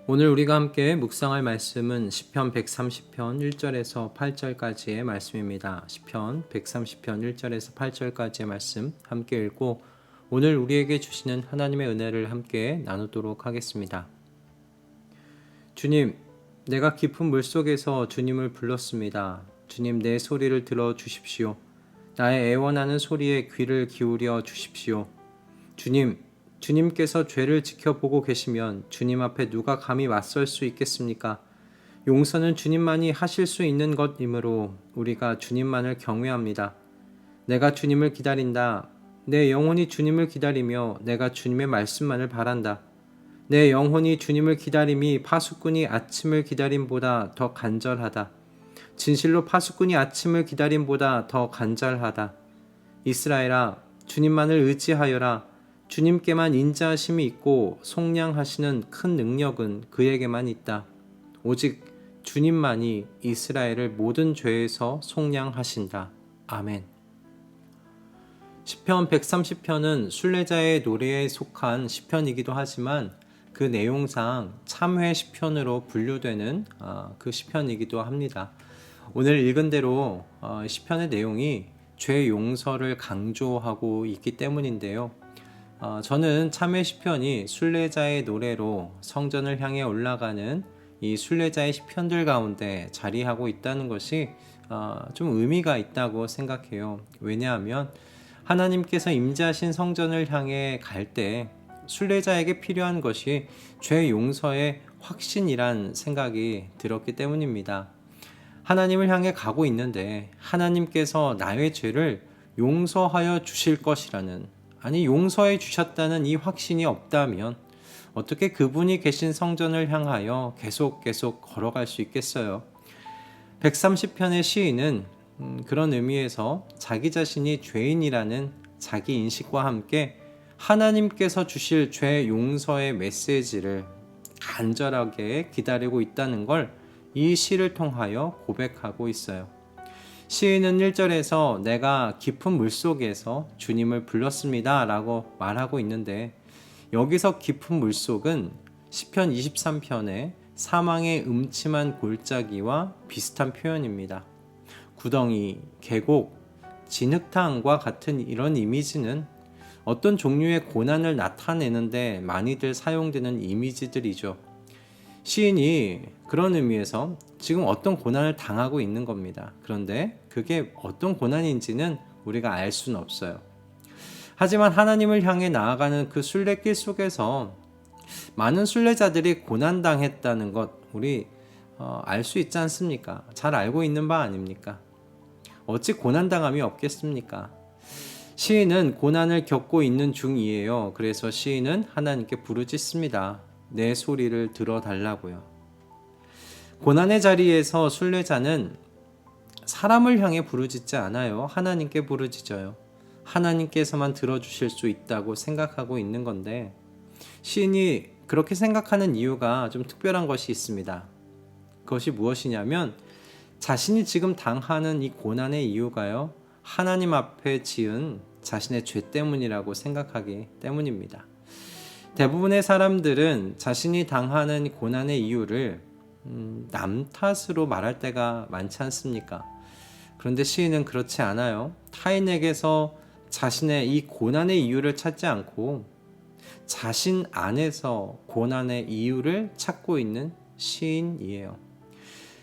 오늘 우리가 함께 묵상할 말씀은 시편 130편 1절에서 8절까지의 말씀입니다. 시편 130편 1절에서 8절까지의 말씀 함께 읽고 오늘 우리에게 주시는 하나님의 은혜를 함께 나누도록 하겠습니다. 주님, 내가 깊은 물속에서 주님을 불렀습니다. 주님, 내 소리를 들어 주십시오. 나의 애원하는 소리에 귀를 기울여 주십시오. 주님께서 죄를 지켜보고 계시면 주님 앞에 누가 감히 맞설 수 있겠습니까? 용서는 주님만이 하실 수 있는 것이므로 우리가 주님만을 경외합니다. 내가 주님을 기다린다. 내 영혼이 주님을 기다리며 내가 주님의 말씀만을 바란다. 내 영혼이 주님을 기다림이 파수꾼이 아침을 기다림보다 더 간절하다. 진실로 파수꾼이 아침을 기다림보다 더 간절하다. 이스라엘아, 주님만을 의지하여라. 주님께만 인자하심이 있고 속량하시는 큰 능력은 그에게만 있다. 오직 주님만이 이스라엘을 모든 죄에서 속량하신다. 아멘. 시편 130편은 순례자의 노래에 속한 시편이기도 하지만 그 내용상 참회 시편으로 분류되는 그 시편이기도 합니다. 오늘 읽은 대로 시편의 내용이 죄 용서를 강조하고 있기 때문인데요. 저는 참회 시편이 순례자의 노래로 성전을 향해 올라가는 이 순례자의 시편들 가운데 자리하고 있다는 것이 좀 의미가 있다고 생각해요. 왜냐하면 하나님께서 임재하신 성전을 향해 갈 때 순례자에게 필요한 것이 죄 용서의 확신이란 생각이 들었기 때문입니다. 하나님을 향해 가고 있는데 하나님께서 나의 죄를 용서하여 주실 것이라는, 아니 용서해 주셨다는 이 확신이 없다면 어떻게 그분이 계신 성전을 향하여 계속 걸어갈 수 있겠어요? 130편의 시인은 그런 의미에서 자기 자신이 죄인이라는 자기 인식과 함께 하나님께서 주실 죄 용서의 메시지를 간절하게 기다리고 있다는 걸 이 시를 통하여 고백하고 있어요. 시인은 1절에서 내가 깊은 물속에서 주님을 불렀습니다 라고 말하고 있는데, 여기서 깊은 물속은 시편 23편의 사망의 음침한 골짜기와 비슷한 표현입니다. 구덩이, 계곡, 진흙탕과 같은 이런 이미지는 어떤 종류의 고난을 나타내는데 많이들 사용되는 이미지들이죠. 시인이 그런 의미에서 지금 어떤 고난을 당하고 있는 겁니다. 그런데 그게 어떤 고난인지는 우리가 알 수는 없어요. 하지만 하나님을 향해 나아가는 그 순례길 속에서 많은 순례자들이 고난당했다는 것 우리 알 수 있지 않습니까? 잘 알고 있는 바 아닙니까? 어찌 고난당함이 없겠습니까? 시인은 고난을 겪고 있는 중이에요. 그래서 시인은 하나님께 부르짖습니다. 내 소리를 들어달라고요. 고난의 자리에서 순례자는 사람을 향해 부르짖지 않아요. 하나님께 부르짖어요. 하나님께서만 들어주실 수 있다고 생각하고 있는 건데, 시인이 그렇게 생각하는 이유가 좀 특별한 것이 있습니다. 그것이 무엇이냐면 자신이 지금 당하는 이 고난의 이유가요, 하나님 앞에 지은 자신의 죄 때문이라고 생각하기 때문입니다. 대부분의 사람들은 자신이 당하는 고난의 이유를 남 탓으로 말할 때가 많지 않습니까? 그런데 시인은 그렇지 않아요. 타인에게서 자신의 이 고난의 이유를 찾지 않고 자신 안에서 고난의 이유를 찾고 있는 시인이에요.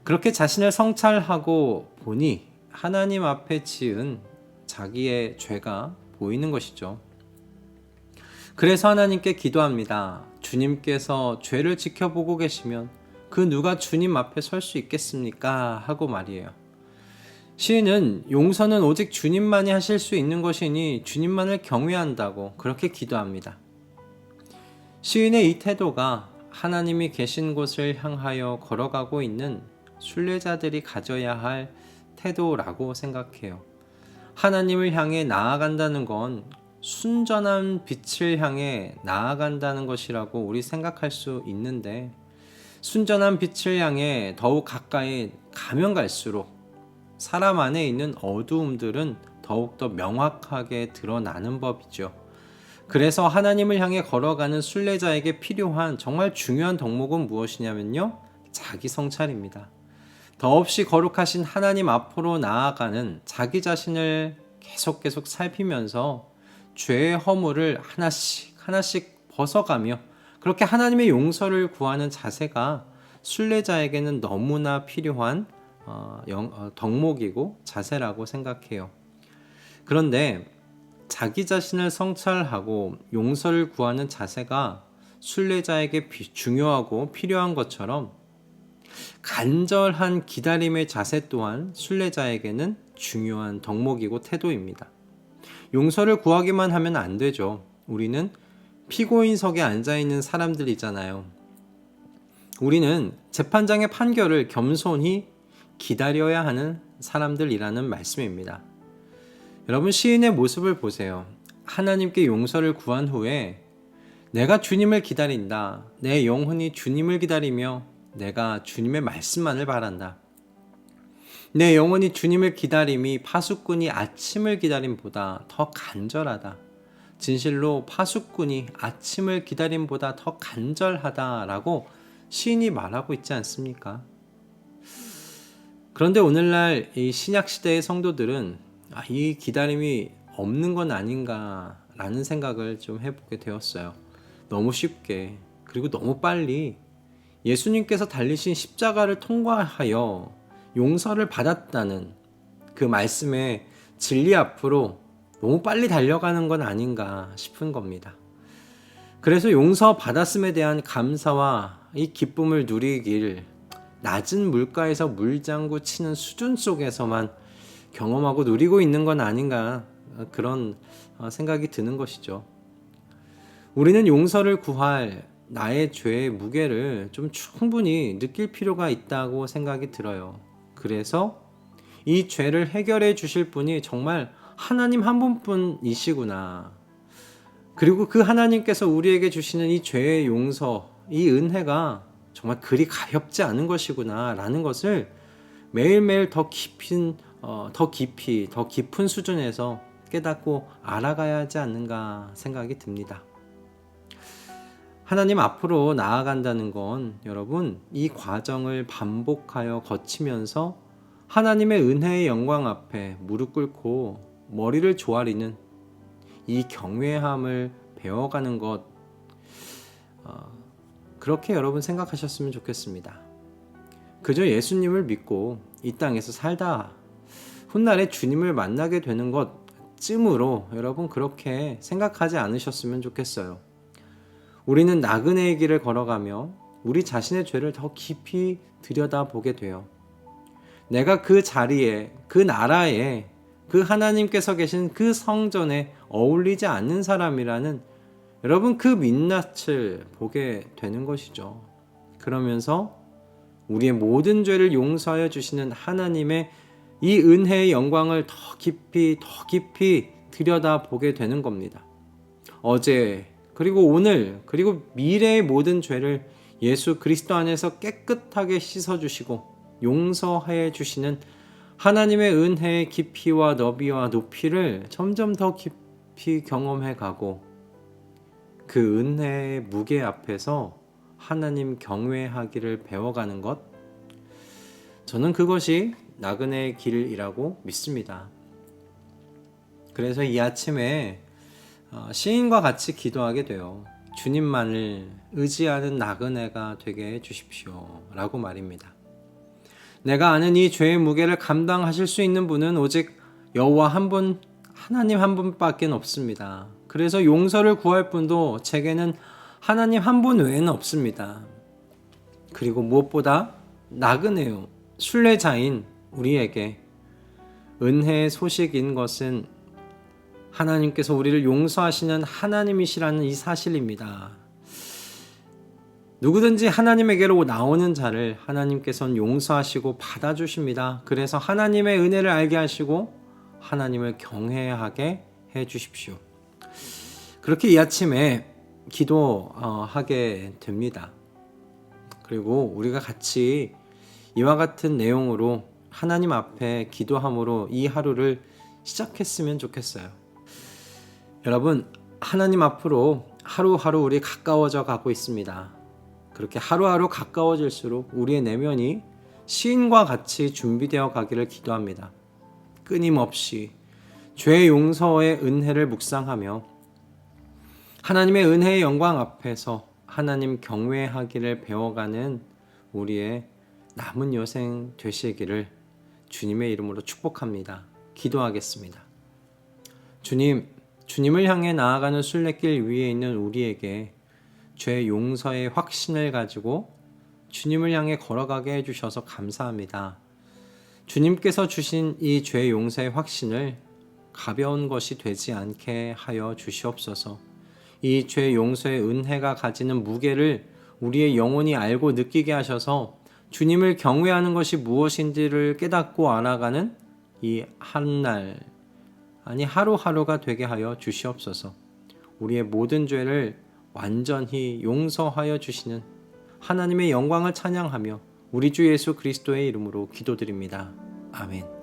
그렇게 자신을 성찰하고 보니 하나님 앞에 지은 자기의 죄가 보이는 것이죠. 그래서 하나님께 기도합니다. 주님께서 죄를 지켜보고 계시면 그 누가 주님 앞에 설 수 있겠습니까? 하고 말이에요. 시인은 용서는 오직 주님만이 하실 수 있는 것이니 주님만을 경외한다고 그렇게 기도합니다. 시인의 이 태도가 하나님이 계신 곳을 향하여 걸어가고 있는 순례자들이 가져야 할 태도라고 생각해요. 하나님을 향해 나아간다는 건 순전한 빛을 향해 나아간다는 것이라고 우리 생각할 수 있는데, 순전한 빛을 향해 더욱 가까이 가면 갈수록 사람 안에 있는 어두움들은 더욱더 명확하게 드러나는 법이죠. 그래서 하나님을 향해 걸어가는 순례자에게 필요한 정말 중요한 덕목은 무엇이냐면요, 자기 성찰입니다. 더없이 거룩하신 하나님 앞으로 나아가는 자기 자신을 계속 살피면서 죄의 허물을 하나씩 벗어가며 그렇게 하나님의 용서를 구하는 자세가 순례자에게는 너무나 필요한 덕목이고 자세라고 생각해요. 그런데 자기 자신을 성찰하고 용서를 구하는 자세가 순례자에게 중요하고 필요한 것처럼 간절한 기다림의 자세 또한 순례자에게는 중요한 덕목이고 태도입니다. 용서를 구하기만 하면 안 되죠. 우리는 피고인석에 앉아있는 사람들이잖아요. 우리는 재판장의 판결을 겸손히 기다려야 하는 사람들이라는 말씀입니다. 여러분, 시인의 모습을 보세요. 하나님께 용서를 구한 후에 내가 주님을 기다린다. 내 영혼이 주님을 기다리며 내가 주님의 말씀만을 바란다. 내 영혼이 주님을 기다림이 파수꾼이 아침을 기다림보다 더 간절하다. 진실로 파수꾼이 아침을 기다림보다 더 간절하다라고 시인이 말하고 있지 않습니까? 그런데 오늘날 이 신약시대의 성도들은 이 기다림이 없는 건 아닌가라는 생각을 좀 해보게 되었어요. 너무 쉽게, 그리고 너무 빨리 예수님께서 달리신 십자가를 통과하여 용서를 받았다는 그 말씀의 진리 앞으로 너무 빨리 달려가는 건 아닌가 싶은 겁니다. 그래서 용서 받았음에 대한 감사와 이 기쁨을 누리길 낮은 물가에서 물장구 치는 수준 속에서만 경험하고 누리고 있는 건 아닌가, 그런 생각이 드는 것이죠. 우리는 용서를 구할 나의 죄의 무게를 좀 충분히 느낄 필요가 있다고 생각이 들어요. 그래서 이 죄를 해결해 주실 분이 정말 하나님 한 분뿐이시구나. 그리고 그 하나님께서 우리에게 주시는 이 죄의 용서, 이 은혜가 정말 그리 가볍지 않은 것이구나 라는 것을 매일매일 더 깊이, 더 깊은 수준에서 깨닫고 알아가야 하지 않는가 생각이 듭니다. 하나님 앞으로 나아간다는 건 여러분, 이 과정을 반복하여 거치면서 하나님의 은혜의 영광 앞에 무릎 꿇고 머리를 조아리는 이 경외함을 배워가는 것, 그렇게 여러분 생각하셨으면 좋겠습니다. 그저 예수님을 믿고 이 땅에서 살다 훗날에 주님을 만나게 되는 것쯤으로 여러분 그렇게 생각하지 않으셨으면 좋겠어요. 우리는 나그네의 길을 걸어가며 우리 자신의 죄를 더 깊이 들여다보게 돼요. 내가 그 자리에, 그 나라에, 그 하나님께서 계신 그 성전에 어울리지 않는 사람이라는 여러분 그 민낯을 보게 되는 것이죠. 그러면서 우리의 모든 죄를 용서하여 주시는 하나님의 이 은혜의 영광을 더 깊이 들여다보게 되는 겁니다. 어제, 그리고 오늘, 그리고 미래의 모든 죄를 예수 그리스도 안에서 깨끗하게 씻어주시고 용서해 주시는 하나님의 은혜의 깊이와 너비와 높이를 점점 더 깊이 경험해 가고 그 은혜의 무게 앞에서 하나님 경외하기를 배워가는 것, 저는 그것이 나그네의 길이라고 믿습니다. 그래서 이 아침에 시인과 같이 기도하게 돼요. 주님만을 의지하는 나그네가 되게 해주십시오 라고 말입니다. 내가 아는 이 죄의 무게를 감당하실 수 있는 분은 오직 여호와 한 분, 하나님 한 분밖에 없습니다. 그래서 용서를 구할 분도 제게는 하나님 한 분 외에는 없습니다. 그리고 무엇보다 나그네요, 순례자인 우리에게 은혜의 소식인 것은 하나님께서 우리를 용서하시는 하나님이시라는 이 사실입니다. 누구든지 하나님에게로 나오는 자를 하나님께서는 용서하시고 받아주십니다. 그래서 하나님의 은혜를 알게 하시고 하나님을 경외하게 해주십시오. 그렇게 이 아침에 기도하게 됩니다. 그리고 우리가 같이 이와 같은 내용으로 하나님 앞에 기도함으로 이 하루를 시작했으면 좋겠어요. 여러분, 하나님 앞으로 하루하루 우리 가까워져 가고 있습니다. 그렇게 하루하루 가까워질수록 우리의 내면이 시인과 같이 준비되어 가기를 기도합니다. 끊임없이 죄 용서의 은혜를 묵상하며 하나님의 은혜의 영광 앞에서 하나님 경외하기를 배워가는 우리의 남은 여생 되시기를 주님의 이름으로 축복합니다. 기도하겠습니다. 주님을 향해 나아가는 순례길 위에 있는 우리에게 죄 용서의 확신을 가지고 주님을 향해 걸어가게 해주셔서 감사합니다. 주님께서 주신 이 죄 용서의 확신을 가벼운 것이 되지 않게 하여 주시옵소서. 이 죄 용서의 은혜가 가지는 무게를 우리의 영혼이 알고 느끼게 하셔서 주님을 경외하는 것이 무엇인지를 깨닫고 알아가는 이 하루하루가 되게 하여 주시옵소서. 우리의 모든 죄를 완전히 용서하여 주시는 하나님의 영광을 찬양하며 우리 주 예수 그리스도의 이름으로 기도드립니다. 아멘.